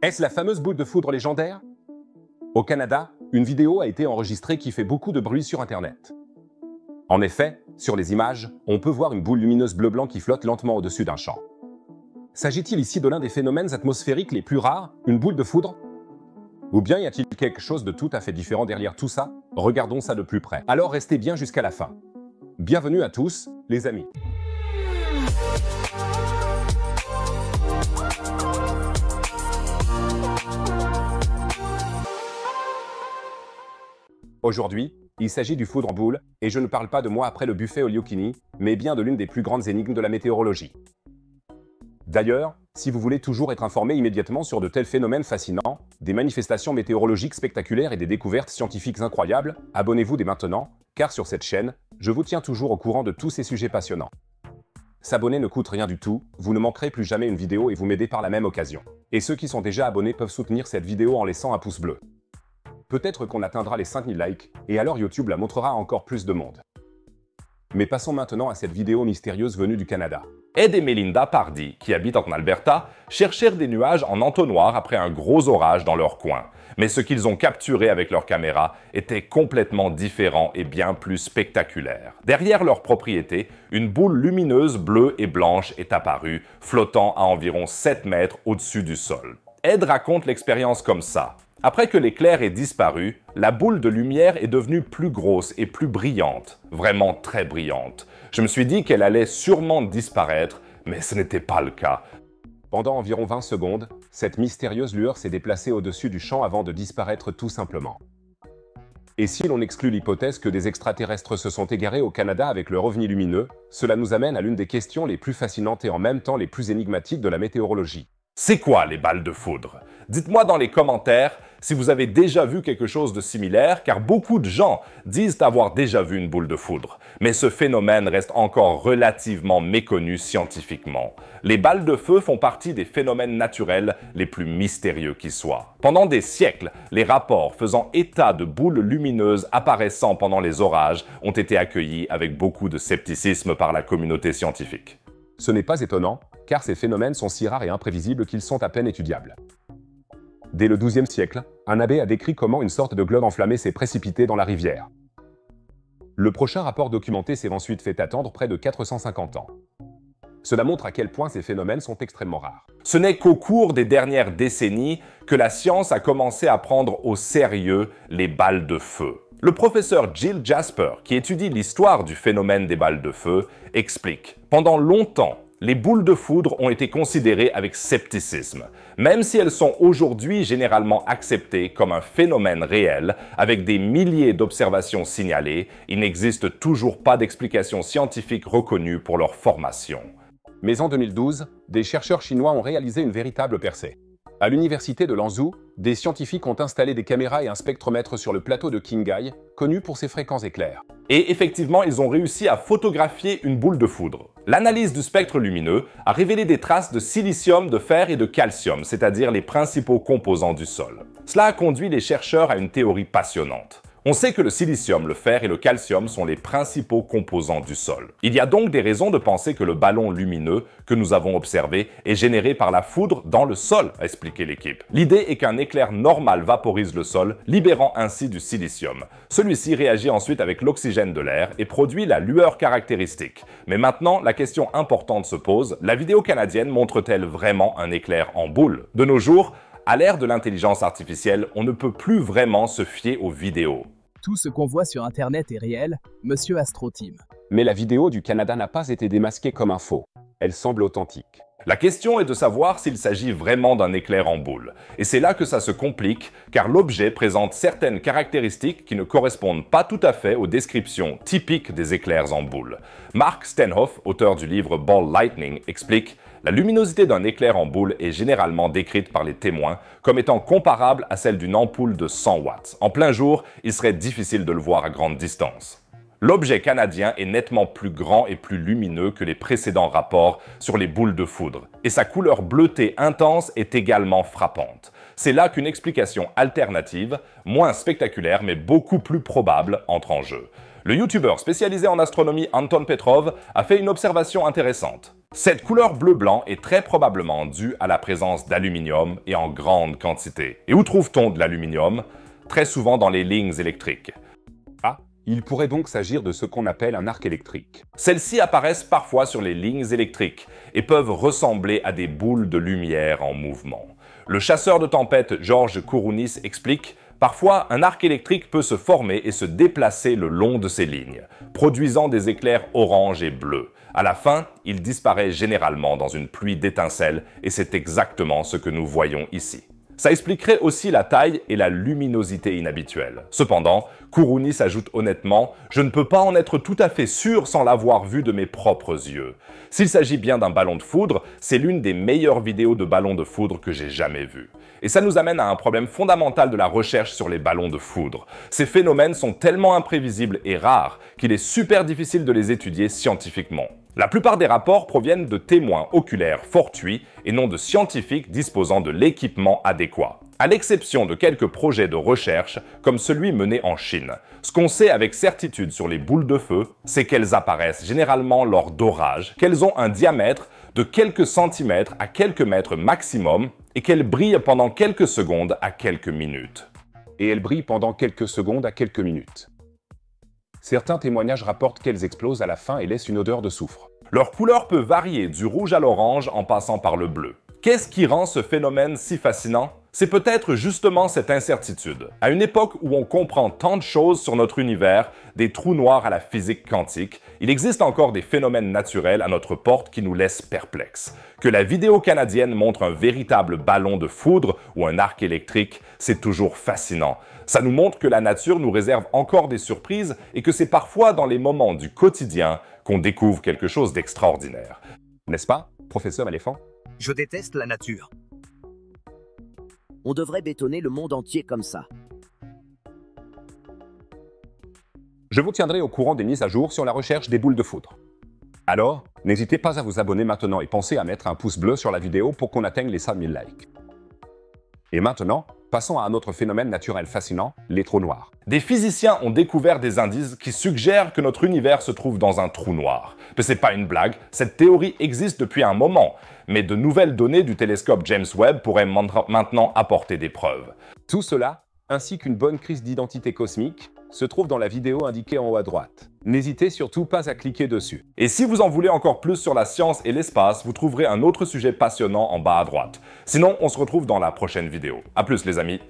Est-ce la fameuse boule de foudre légendaire? Au Canada, une vidéo a été enregistrée qui fait beaucoup de bruit sur Internet. En effet, sur les images, on peut voir une boule lumineuse bleu-blanc qui flotte lentement au-dessus d'un champ. S'agit-il ici de l'un des phénomènes atmosphériques les plus rares, une boule de foudre? Ou bien y a-t-il quelque chose de tout à fait différent derrière tout ça? Regardons ça de plus près. Alors restez bien jusqu'à la fin. Bienvenue à tous, les amis. Aujourd'hui, il s'agit du foudre en boule, et je ne parle pas de moi après le buffet au Liukini, mais bien de l'une des plus grandes énigmes de la météorologie. D'ailleurs, si vous voulez toujours être informé immédiatement sur de tels phénomènes fascinants, des manifestations météorologiques spectaculaires et des découvertes scientifiques incroyables, abonnez-vous dès maintenant, car sur cette chaîne, je vous tiens toujours au courant de tous ces sujets passionnants. S'abonner ne coûte rien du tout, vous ne manquerez plus jamais une vidéo et vous m'aidez par la même occasion. Et ceux qui sont déjà abonnés peuvent soutenir cette vidéo en laissant un pouce bleu. Peut-être qu'on atteindra les 5000 likes, et alors YouTube la montrera à encore plus de monde. Mais passons maintenant à cette vidéo mystérieuse venue du Canada. Ed et Melinda Pardee, qui habitent en Alberta, cherchèrent des nuages en entonnoir après un gros orage dans leur coin. Mais ce qu'ils ont capturé avec leur caméra était complètement différent et bien plus spectaculaire. Derrière leur propriété, une boule lumineuse bleue et blanche est apparue, flottant à environ 7 mètres au-dessus du sol. Ed raconte l'expérience comme ça. Après que l'éclair ait disparu, la boule de lumière est devenue plus grosse et plus brillante, vraiment très brillante. Je me suis dit qu'elle allait sûrement disparaître, mais ce n'était pas le cas. Pendant environ 20 secondes, cette mystérieuse lueur s'est déplacée au-dessus du champ avant de disparaître tout simplement. Et si l'on exclut l'hypothèse que des extraterrestres se sont égarés au Canada avec leur ovni lumineux, cela nous amène à l'une des questions les plus fascinantes et en même temps les plus énigmatiques de la météorologie. C'est quoi les balles de foudre? Dites-moi dans les commentaires si vous avez déjà vu quelque chose de similaire, car beaucoup de gens disent avoir déjà vu une boule de foudre. Mais ce phénomène reste encore relativement méconnu scientifiquement. Les balles de feu font partie des phénomènes naturels les plus mystérieux qui soient. Pendant des siècles, les rapports faisant état de boules lumineuses apparaissant pendant les orages ont été accueillis avec beaucoup de scepticisme par la communauté scientifique. Ce n'est pas étonnant, car ces phénomènes sont si rares et imprévisibles qu'ils sont à peine étudiables. Dès le XIIe siècle, un abbé a décrit comment une sorte de globe enflammé s'est précipité dans la rivière. Le prochain rapport documenté s'est ensuite fait attendre près de 450 ans. Cela montre à quel point ces phénomènes sont extrêmement rares. Ce n'est qu'au cours des dernières décennies que la science a commencé à prendre au sérieux les balles de feu. Le professeur Jill Jasper, qui étudie l'histoire du phénomène des balles de feu, explique « Pendant longtemps, les boules de foudre ont été considérées avec scepticisme, même si elles sont aujourd'hui généralement acceptées comme un phénomène réel, avec des milliers d'observations signalées, il n'existe toujours pas d'explication scientifique reconnue pour leur formation. » Mais en 2012, des chercheurs chinois ont réalisé une véritable percée. À l'université de Lanzhou, des scientifiques ont installé des caméras et un spectromètre sur le plateau de Qinghai, connu pour ses fréquents éclairs. Et effectivement, ils ont réussi à photographier une boule de foudre. L'analyse du spectre lumineux a révélé des traces de silicium, de fer et de calcium, c'est-à-dire les principaux composants du sol. Cela a conduit les chercheurs à une théorie passionnante. On sait que le silicium, le fer et le calcium sont les principaux composants du sol. Il y a donc des raisons de penser que le ballon lumineux que nous avons observé est généré par la foudre dans le sol, a expliqué l'équipe. L'idée est qu'un éclair normal vaporise le sol, libérant ainsi du silicium. Celui-ci réagit ensuite avec l'oxygène de l'air et produit la lueur caractéristique. Mais maintenant, la question importante se pose, la vidéo canadienne montre-t-elle vraiment un éclair en boule? De nos jours, à l'ère de l'intelligence artificielle, on ne peut plus vraiment se fier aux vidéos. Tout ce qu'on voit sur Internet est réel, Monsieur Astroteam. Mais la vidéo du Canada n'a pas été démasquée comme un faux. Elle semble authentique. La question est de savoir s'il s'agit vraiment d'un éclair en boule. Et c'est là que ça se complique, car l'objet présente certaines caractéristiques qui ne correspondent pas tout à fait aux descriptions typiques des éclairs en boule. Mark Stenhoff, auteur du livre Ball Lightning, explique « La luminosité d'un éclair en boule est généralement décrite par les témoins comme étant comparable à celle d'une ampoule de 100 watts. En plein jour, il serait difficile de le voir à grande distance. » L'objet canadien est nettement plus grand et plus lumineux que les précédents rapports sur les boules de foudre, et sa couleur bleutée intense est également frappante. C'est là qu'une explication alternative, moins spectaculaire mais beaucoup plus probable, entre en jeu. Le youtubeur spécialisé en astronomie Anton Petrov a fait une observation intéressante. Cette couleur bleu-blanc est très probablement due à la présence d'aluminium et en grande quantité. Et où trouve-t-on de l'aluminium? Très souvent dans les lignes électriques. Il pourrait donc s'agir de ce qu'on appelle un arc électrique. Celles-ci apparaissent parfois sur les lignes électriques et peuvent ressembler à des boules de lumière en mouvement. Le chasseur de tempêtes Georges Kourounis explique: parfois, un arc électrique peut se former et se déplacer le long de ces lignes, produisant des éclairs orange et bleus. À la fin, il disparaît généralement dans une pluie d'étincelles et c'est exactement ce que nous voyons ici. Ça expliquerait aussi la taille et la luminosité inhabituelle. Cependant, Kourounis ajoute honnêtement: je ne peux pas en être tout à fait sûr sans l'avoir vu de mes propres yeux. S'il s'agit bien d'un ballon de foudre, c'est l'une des meilleures vidéos de ballons de foudre que j'ai jamais vues. Et ça nous amène à un problème fondamental de la recherche sur les ballons de foudre. Ces phénomènes sont tellement imprévisibles et rares qu'il est super difficile de les étudier scientifiquement. La plupart des rapports proviennent de témoins oculaires fortuits et non de scientifiques disposant de l'équipement adéquat. À l'exception de quelques projets de recherche, comme celui mené en Chine. Ce qu'on sait avec certitude sur les boules de feu, c'est qu'elles apparaissent généralement lors d'orages, qu'elles ont un diamètre de quelques centimètres à quelques mètres maximum et qu'elles brillent pendant quelques secondes à quelques minutes. Et elles brillent pendant quelques secondes à quelques minutes. Certains témoignages rapportent qu'elles explosent à la fin et laissent une odeur de soufre. Leur couleur peut varier du rouge à l'orange en passant par le bleu. Qu'est-ce qui rend ce phénomène si fascinant? C'est peut-être justement cette incertitude. À une époque où on comprend tant de choses sur notre univers, des trous noirs à la physique quantique, il existe encore des phénomènes naturels à notre porte qui nous laissent perplexes. Que la vidéo canadienne montre un véritable ballon de foudre ou un arc électrique, c'est toujours fascinant. Ça nous montre que la nature nous réserve encore des surprises et que c'est parfois dans les moments du quotidien qu'on découvre quelque chose d'extraordinaire. N'est-ce pas, professeur éléphant? Je déteste la nature. On devrait bétonner le monde entier comme ça. Je vous tiendrai au courant des mises à jour sur la recherche des boules de foudre. Alors, n'hésitez pas à vous abonner maintenant et pensez à mettre un pouce bleu sur la vidéo pour qu'on atteigne les 5000 likes. Et maintenant, passons à un autre phénomène naturel fascinant, les trous noirs. Des physiciens ont découvert des indices qui suggèrent que notre univers se trouve dans un trou noir. Mais c'est pas une blague, cette théorie existe depuis un moment, mais de nouvelles données du télescope James Webb pourraient maintenant apporter des preuves. Tout cela, ainsi qu'une bonne crise d'identité cosmique, se trouve dans la vidéo indiquée en haut à droite. N'hésitez surtout pas à cliquer dessus. Et si vous en voulez encore plus sur la science et l'espace, vous trouverez un autre sujet passionnant en bas à droite. Sinon, on se retrouve dans la prochaine vidéo. À plus les amis!